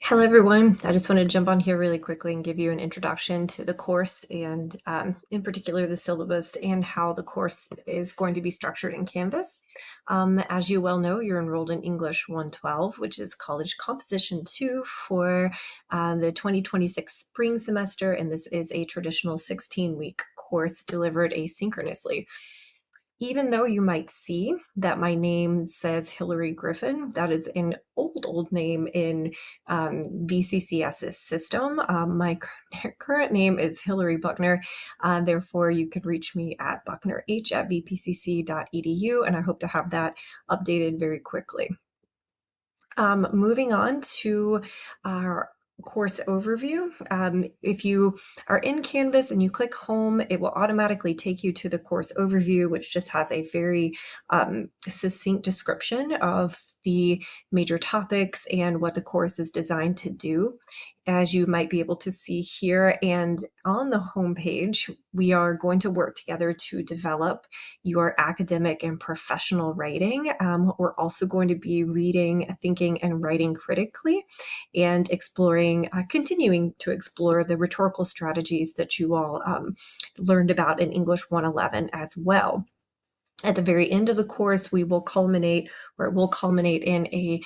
Hello everyone. I just want to jump on here really quickly and give you an introduction to the course and in particular the syllabus and how the course is going to be structured in Canvas. As you well know, you're enrolled in English 112, which is College Composition 2 for the 2026 spring semester, and this is a traditional 16-week course delivered asynchronously. Even though you might see that my name says Hillary Griffin, that is an old name in VCCS's system. My current name is Hillary Buckner. Therefore, you can reach me at bucknerh@vpcc.edu, and I hope to have that updated very quickly. Moving on to our course overview. If you are in Canvas and you click home, it will automatically take you to the course overview, which just has a very succinct description of the major topics and what the course is designed to do. As you might be able to see here, and on the home page, we are going to work together to develop your academic and professional writing. We're also going to be reading, thinking, and writing critically, and exploring, continuing to explore the rhetorical strategies that you all learned about in English 111 as well. At the very end of the course, we will culminate, or it will culminate in a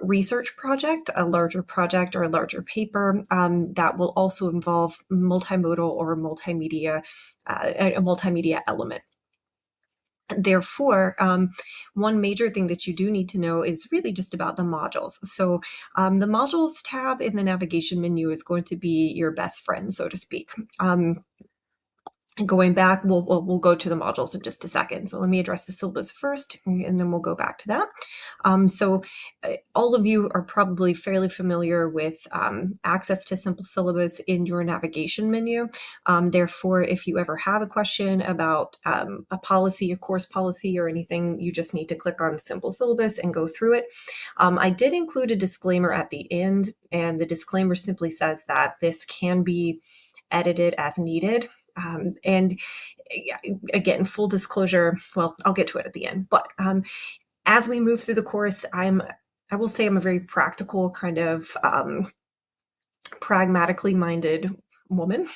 research project, a larger project or a larger paper that will also involve multimodal or multimedia, a multimedia element. Therefore, one major thing that you do need to know is really just about the modules. So the modules tab in the navigation menu is going to be your best friend, so to speak. Going back, we'll go to the modules in just a second. So let me address the syllabus first, and then we'll go back to that. All of you are probably fairly familiar with access to simple syllabus in your navigation menu. Therefore, if you ever have a question about a policy, a course policy, or anything, you just need to click on simple syllabus and go through it. I did include a disclaimer at the end, and the disclaimer simply says that this can be edited as needed. And again, full disclosure, well, I'll get to it at the end, but as we move through the course, I will say I'm a very practical kind of pragmatically minded woman.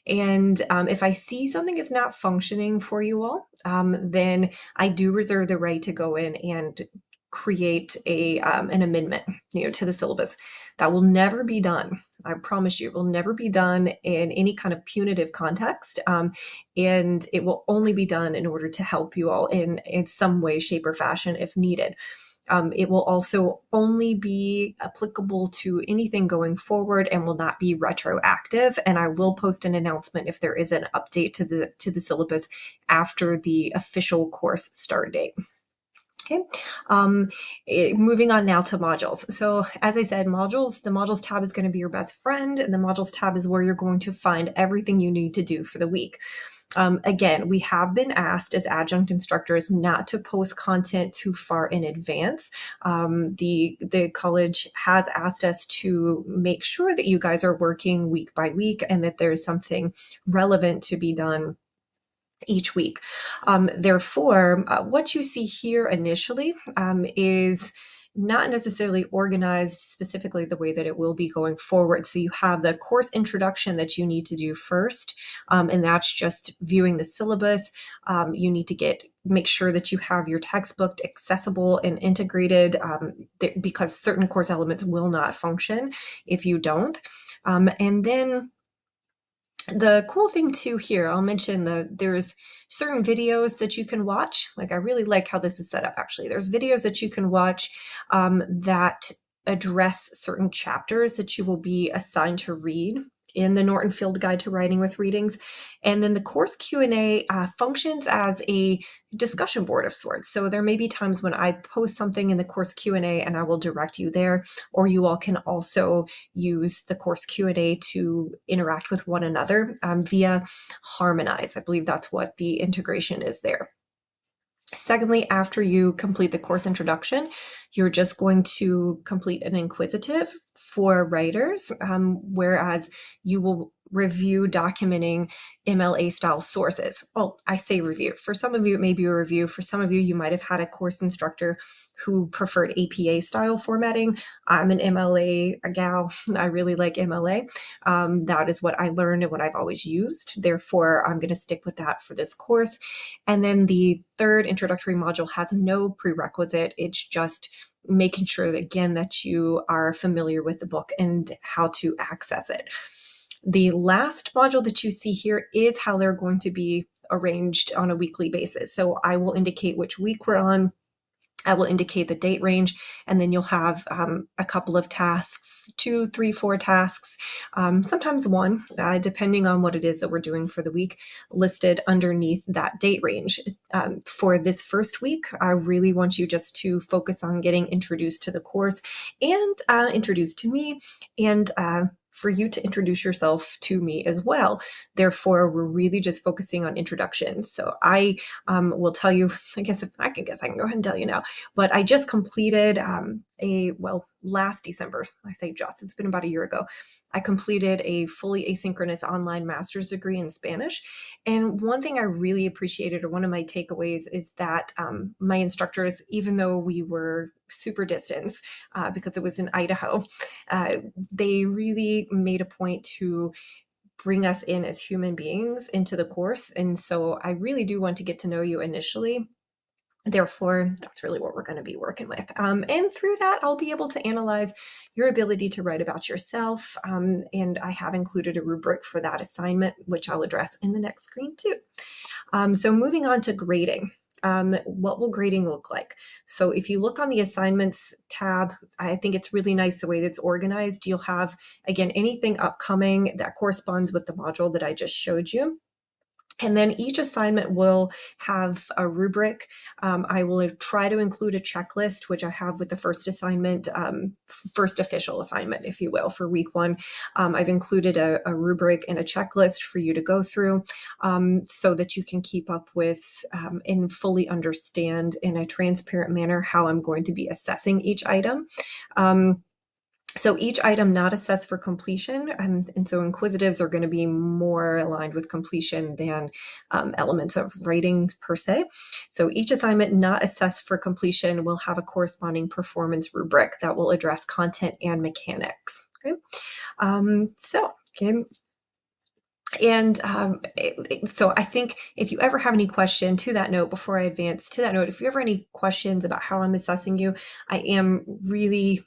And if I see something is not functioning for you all, then I do reserve the right to go in and create an amendment, to the syllabus. That will never be done. I promise you, it will never be done in any kind of punitive context, and it will only be done in order to help you all in some way, shape, or fashion if needed. It will also only be applicable to anything going forward and will not be retroactive. And I will post an announcement if there is an update to the syllabus after the official course start date. Okay, moving on now to modules. So as I said, the modules tab is going to be your best friend, and the modules tab is where you're going to find everything you need to do for the week. Again, we have been asked as adjunct instructors not to post content too far in advance. The college has asked us to make sure that you guys are working week by week and that there's something relevant to be done each week. Therefore, what you see here initially is not necessarily organized specifically the way that it will be going forward. So you have the course introduction that you need to do first, and that's just viewing the syllabus. You need to make sure that you have your textbook accessible and integrated, because certain course elements will not function if you don't. And then the cool thing too here, I'll mention there's certain videos that you can watch. Like, I really like how this is set up, actually. There's videos that you can watch that address certain chapters that you will be assigned to read in the Norton Field Guide to Writing with Readings. And then the course Q&A functions as a discussion board of sorts. So there may be times when I post something in the course Q&A and I will direct you there, or you all can also use the course Q&A to interact with one another via Harmonize. I believe that's what the integration is there. Secondly, after you complete the course introduction, you're just going to complete an inquisitive for writers, whereas you will review documenting MLA style sources. Well, I say review. For some of you, it may be a review. For some of you, you might have had a course instructor who preferred APA style formatting. I'm an MLA gal. I really like MLA. That is what I learned and what I've always used. Therefore, I'm going to stick with that for this course. And then the third introductory module has no prerequisite. It's just making sure that, again, that you are familiar with the book and how to access it. The last module that you see here is how they're going to be arranged on a weekly basis. So I will indicate which week we're on. I will indicate the date range, and then you'll have a couple of tasks, 2, 3, 4 tasks, sometimes one, depending on what it is that we're doing for the week, listed underneath that date range. For this first week, I really want you just to focus on getting introduced to the course and introduced to me, and for you to introduce yourself to me as well. Therefore, we're really just focusing on introductions. So I will tell you, I can go ahead and tell you now, but I just completed last December, I say just, it's been about a year ago, I completed a fully asynchronous online master's degree in Spanish. And one thing I really appreciated, or one of my takeaways, is that my instructors, even though we were super distance because it was in Idaho, they really made a point to bring us in as human beings into the course. And so I really do want to get to know you initially. Therefore, that's really what we're going to be working with. And through that, I'll be able to analyze your ability to write about yourself. And I have included a rubric for that assignment, which I'll address in the next screen too. So moving on to grading. What will grading look like? So if you look on the assignments tab, I think it's really nice the way that's organized. You'll have, again, anything upcoming that corresponds with the module that I just showed you. And then each assignment will have a rubric. I will try to include a checklist, which I have with the first assignment, first official assignment, if you will, for week 1. I've included a rubric and a checklist for you to go through so that you can keep up with and fully understand in a transparent manner how I'm going to be assessing each item. So each item not assessed for completion, and so inquisitives are going to be more aligned with completion than elements of writing per se. So each assignment not assessed for completion will have a corresponding performance rubric that will address content and mechanics. Okay, so I think if you ever have any question to that note, before I advance to that note, if you ever have any questions about how I'm assessing you, I am really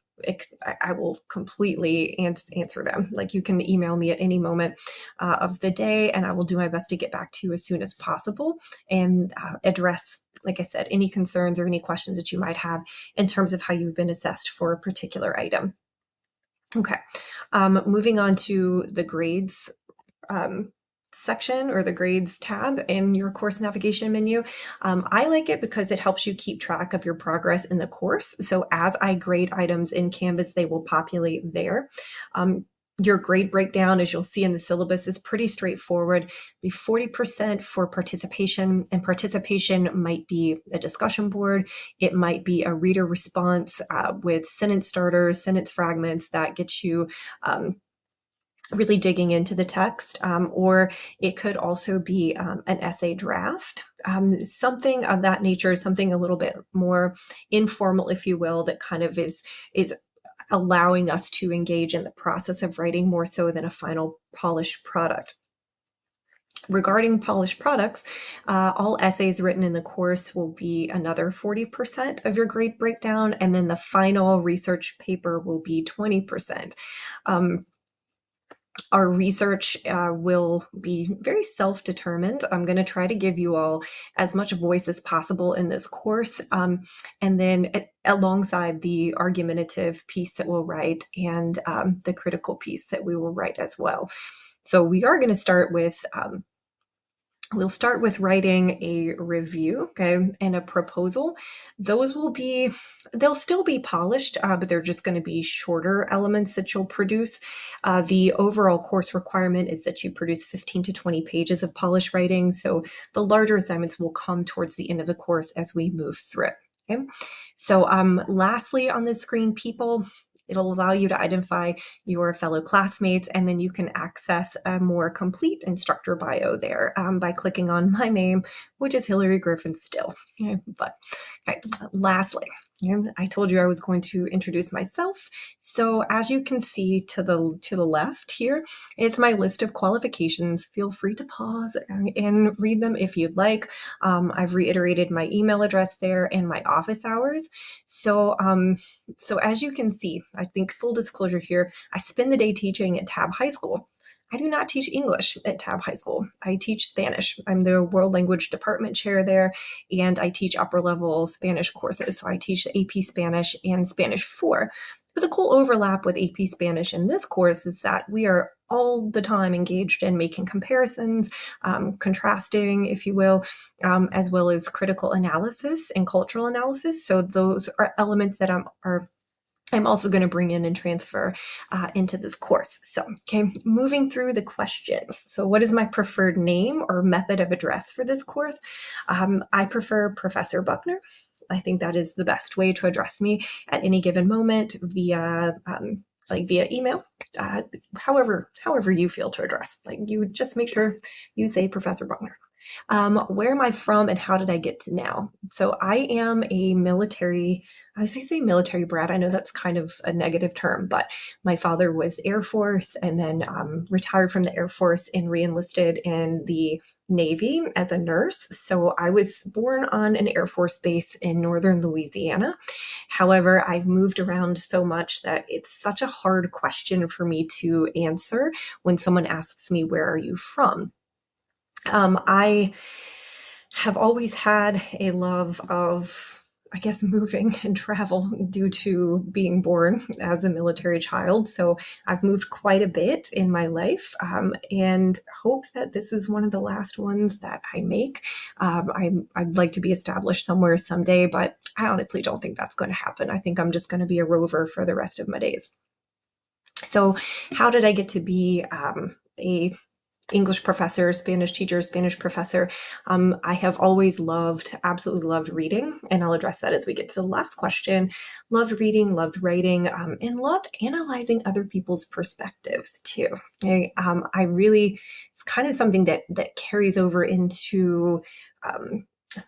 I will completely answer them. Like, you can email me at any moment of the day, and I will do my best to get back to you as soon as possible and address, like I said, any concerns or any questions that you might have in terms of how you've been assessed for a particular item. Okay, moving on to the grades section, or the grades tab in your course navigation menu. I like it because it helps you keep track of your progress in the course. So as I grade items in Canvas, they will populate there. Your grade breakdown, as you'll see in the syllabus, is pretty straightforward. Be 40% for participation, and participation might be a discussion board. It might be a reader response with sentence starters, sentence fragments that get you really digging into the text, or it could also be an essay draft, something of that nature, something a little bit more informal, if you will, that kind of is allowing us to engage in the process of writing more so than a final polished product. Regarding polished products, all essays written in the course will be another 40% of your grade breakdown, and then the final research paper will be 20%. Our research will be very self-determined. I'm going to try to give you all as much voice as possible in this course, and then alongside the argumentative piece that we'll write and the critical piece that we will write as well. So we are going to start with we'll start with writing a review, okay, and a proposal. Those they'll still be polished, but they're just going to be shorter elements that you'll produce. The overall course requirement is that you produce 15 to 20 pages of polished writing. So the larger assignments will come towards the end of the course as we move through it. Okay. So lastly on this screen, people, It'll allow you to identify your fellow classmates, and then you can access a more complete instructor bio there by clicking on my name, which is Hillary Griffin still. But okay, lastly, I told you I was going to introduce myself. So as you can see to the left here, it's my list of qualifications. Feel free to pause and read them if you'd like. I've reiterated my email address there and my office hours. So as you can see, I think full disclosure here, I spend the day teaching at Tab High School. I do not teach English at Tab High School. I teach Spanish. I'm the World Language Department Chair there, and I teach upper level Spanish courses. So I teach AP Spanish and Spanish 4. But the cool overlap with AP Spanish in this course is that we are all the time engaged in making comparisons, contrasting, if you will, as well as critical analysis and cultural analysis. So those are elements that I'm also going to bring in and transfer into this course. So, okay, moving through the questions. So what is my preferred name or method of address for this course? I prefer Professor Buckner. I think that is the best way to address me at any given moment via email, however you feel to address. Like, you just make sure you say Professor Buckner. Where am I from and how did I get to now? So I am a military, I say military brat. I know that's kind of a negative term, but my father was Air Force and then retired from the Air Force and re-enlisted in the Navy as a nurse. So I was born on an Air Force base in northern Louisiana. However, I've moved around so much that it's such a hard question for me to answer when someone asks me, where are you from? I have always had a love of, I guess, moving and travel due to being born as a military child. So I've moved quite a bit in my life and hope that this is one of the last ones that I make. I'd like to be established somewhere someday, but I honestly don't think that's going to happen. I think I'm just going to be a rover for the rest of my days. So how did I get to be a English professor, Spanish teacher, Spanish professor? I have always absolutely loved reading, and I'll address that as we get to the last question. Loved reading, loved writing, and loved analyzing other people's perspectives too. Okay? I really, it's kind of something that carries over into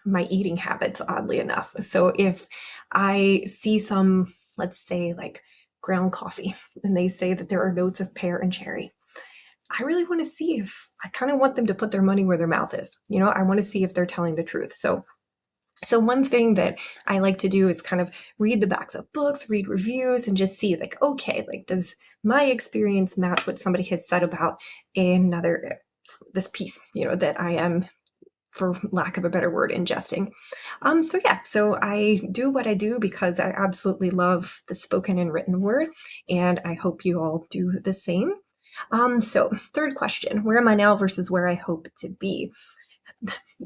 my eating habits, oddly enough. So if I see some, let's say like ground coffee, and they say that there are notes of pear and cherry, I really want to see if, I kind of want them to put their money where their mouth is. I want to see if they're telling the truth. So one thing that I like to do is kind of read the backs of books, read reviews, and just see like, okay, like, does my experience match what somebody has said about this piece, that I am, for lack of a better word, ingesting. So I do what I do because I absolutely love the spoken and written word, and I hope you all do the same. So third question, where am I now versus where I hope to be?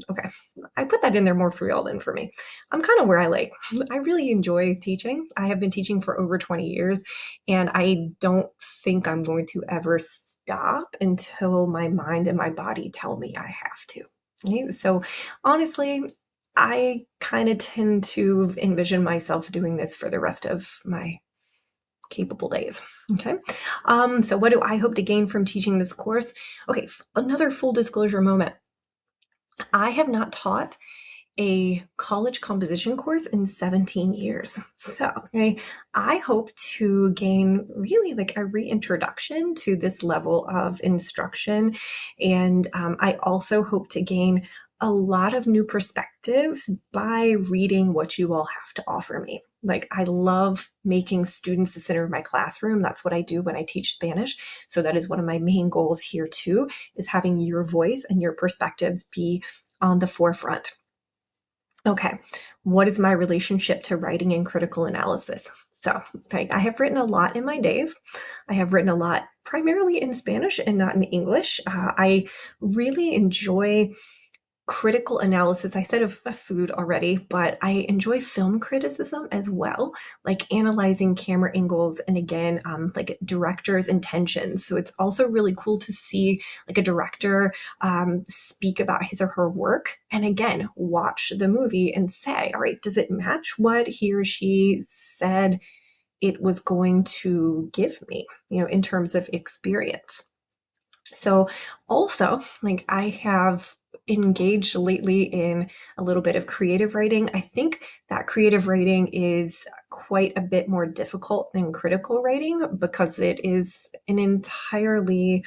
Okay, I put that in there more for y'all than for me. I'm kind of where I like. I really enjoy teaching. I have been teaching for over 20 years, and I don't think I'm going to ever stop until my mind and my body tell me I have to. Okay? So honestly, I kind of tend to envision myself doing this for the rest of my capable days. Okay. So what do I hope to gain from teaching this course? Okay. Another full disclosure moment. I have not taught a college composition course in 17 years. So I hope to gain really like a reintroduction to this level of instruction. And I also hope to gain a lot of new perspectives by reading what you all have to offer me. Like, I love making students the center of my classroom. That's what I do when I teach Spanish. So that is one of my main goals here too, is having your voice and your perspectives be on the forefront. Okay, what is my relationship to writing and critical analysis? So I have written a lot in my days. I have written a lot primarily in Spanish and not in English. I really enjoy critical analysis. I said of food already, but I enjoy film criticism as well, like analyzing camera angles and again, like director's intentions. So it's also really cool to see like a director speak about his or her work, and again, watch the movie and say, all right, does it match what he or she said it was going to give me, in terms of experience. So also, like, I have engaged lately in a little bit of creative writing. I think that creative writing is quite a bit more difficult than critical writing because it is an entirely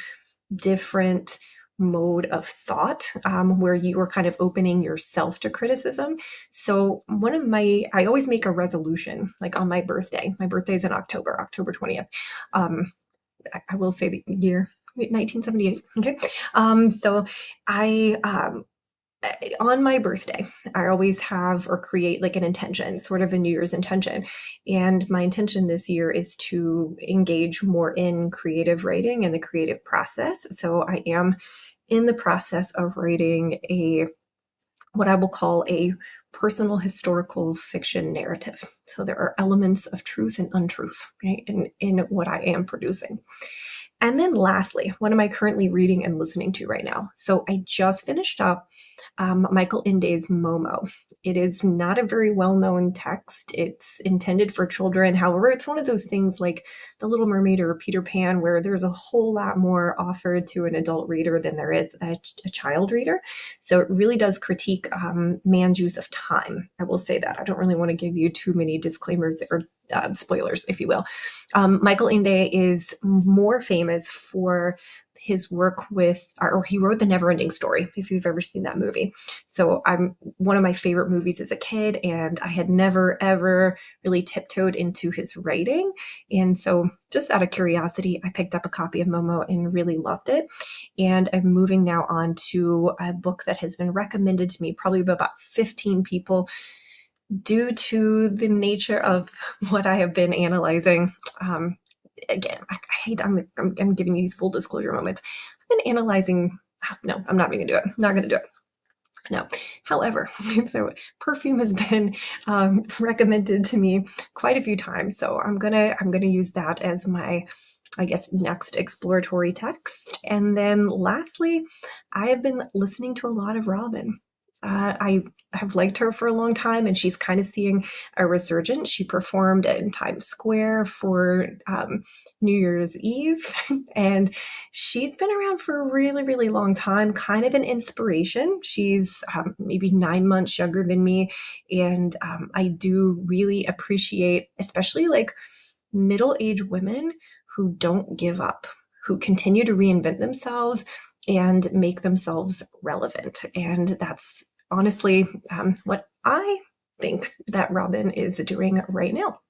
different mode of thought, where you are kind of opening yourself to criticism. So I always make a resolution, like on my birthday. My birthday is in October 20th. I will say the year 1978. Okay. So I, on my birthday, I always have or create like an intention, sort of a New Year's intention. And my intention this year is to engage more in creative writing and the creative process. So I am in the process of writing what I will call a personal historical fiction narrative. So there are elements of truth and untruth, right, in what I am producing. And then lastly, what am I currently reading and listening to right now? So I just finished up Michael Ende's Momo. It is not a very well-known text. It's intended for children. However, it's one of those things like The Little Mermaid or Peter Pan, where there's a whole lot more offered to an adult reader than there is a child reader. So it really does critique man's use of time. I will say that. I don't really want to give you too many disclaimers or spoilers, if you will. Michael Ende is more famous for his work with, or he wrote The Neverending Story, if you've ever seen that movie. So one of my favorite movies as a kid, and I had never, ever really tiptoed into his writing. And so just out of curiosity, I picked up a copy of Momo and really loved it. And I'm moving now on to a book that has been recommended to me probably by about 15 people due to the nature of what I have been analyzing. Again, I hate, I'm giving you these full disclosure moments. I've been analyzing, no, I'm not going to do it. Not going to do it. No. However, so perfume has been recommended to me quite a few times. So I'm gonna use that as my, I guess, next exploratory text. And then lastly, I have been listening to a lot of Robin. I have liked her for a long time, and she's kind of seeing a resurgence. She performed in Times Square for New Year's Eve, and she's been around for a really, really long time, kind of an inspiration. She's maybe 9 months younger than me, and I do really appreciate, especially like middle-aged women who don't give up, who continue to reinvent themselves and make themselves relevant. And that's honestly what I think that Robin is doing right now.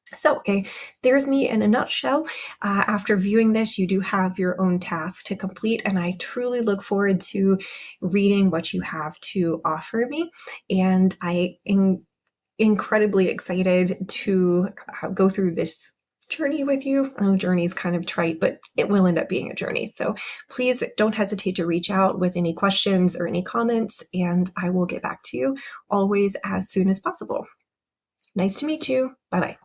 So, okay, there's me in a nutshell. After viewing this, you do have your own task to complete, and I truly look forward to reading what you have to offer me. And I am incredibly excited to go through this journey with you. I know journey is kind of trite, but it will end up being a journey. So please don't hesitate to reach out with any questions or any comments, and I will get back to you always as soon as possible. Nice to meet you. Bye-bye.